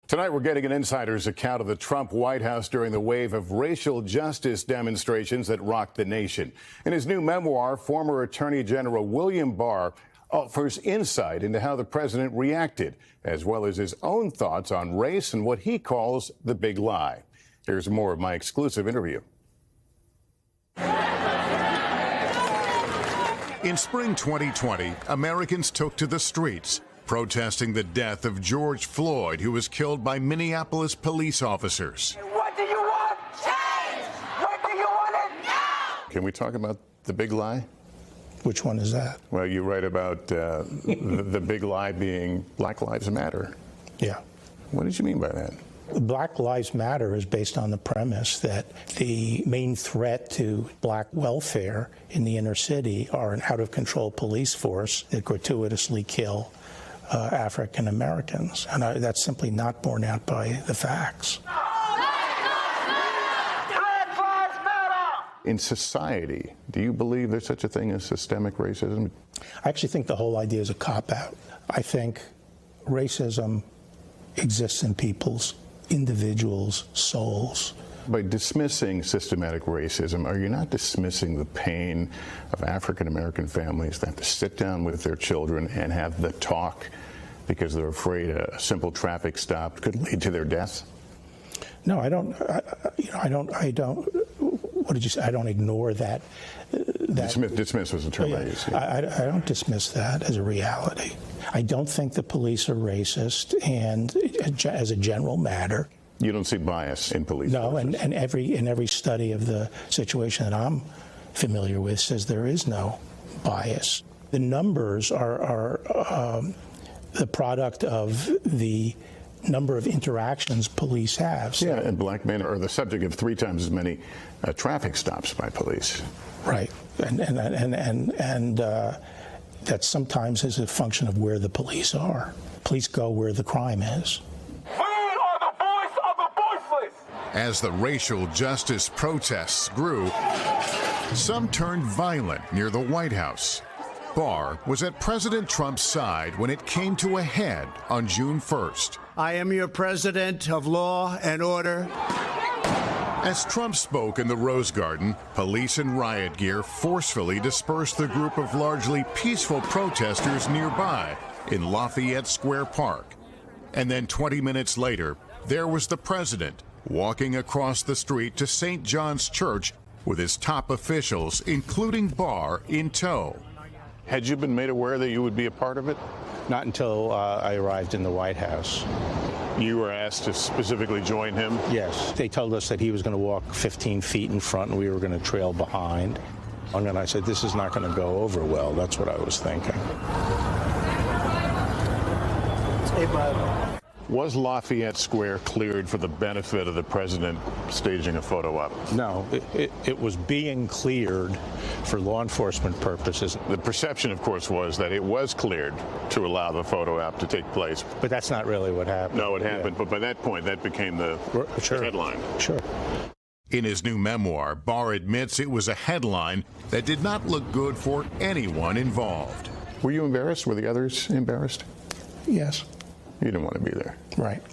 Tonight, we're getting an insider's account of the Trump White House during the wave of racial justice demonstrations that rocked the nation. In his new memoir, former Attorney General William Barr offers insight into how the president reacted, as well as his own thoughts on race and what he calls the big lie. Here's more of my exclusive interview. In spring 2020, Americans took to the streets, protesting the death of George Floyd, who was killed by Minneapolis police officers. What do you want? Change! What do you want it now? Can we talk about the big lie? Which one is that? Well, you write about the big lie being Black Lives Matter. Yeah. What did you mean by that? Black Lives Matter is based on the premise that the main threat to black welfare in the inner city are an out-of-control police force that gratuitously kill African Americans. And that's simply not borne out by the facts. In society, do you believe there's such a thing as systemic racism? I actually think the whole idea is a cop-out. I think racism exists in people's individuals' souls. By dismissing systematic racism, are you not dismissing the pain of African American families that have to sit down with their children and have the talk because they're afraid a simple traffic stop could lead to their death? No, I don't. I don't. What did you say? I don't ignore that. Dismiss was the term I used. Yeah. I don't dismiss that as a reality. I don't think the police are racist, and as a general matter. You don't see bias in police? No, forces. and every study of the situation that I'm familiar with says there is no bias. The numbers are the product of the number of interactions police have. So. Yeah, and black men are the subject of 3 times as many traffic stops by police. Right, and that sometimes is a function of where the police are. Police go where the crime is. We are the voice of the voiceless. As the racial justice protests grew, some turned violent near the White House. Barr was at President Trump's side when it came to a head on June 1st. I am your president of law and order. As Trump spoke in the Rose Garden, police in riot gear forcefully dispersed the group of largely peaceful protesters nearby in Lafayette Square Park. And then 20 minutes later, there was the president walking across the street to St. John's Church with his top officials, including Barr, in tow. Had you been made aware that you would be a part of it? Not until I arrived in the White House. You were asked to specifically join him? Yes. They told us that he was going to walk 15 feet in front and we were going to trail behind. And then I said, this is not going to go over well. That's what I was thinking. Hey, bud. Was Lafayette Square cleared for the benefit of the president staging a photo op? No, it was being cleared for law enforcement purposes. The perception, of course, was that it was cleared to allow the photo op to take place. But that's not really what happened. No, it happened. Yeah. But by that point, that became the headline. Sure. In his new memoir, Barr admits it was a headline that did not look good for anyone involved. Were you embarrassed? Were the others embarrassed? Yes. You didn't want to be there. Right.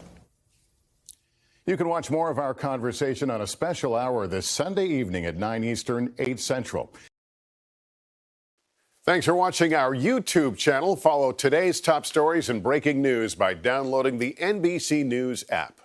You can watch more of our conversation on a special hour this Sunday evening at 9 Eastern, 8 Central. Thanks for watching our YouTube channel. Follow today's top stories and breaking news by downloading the NBC News app.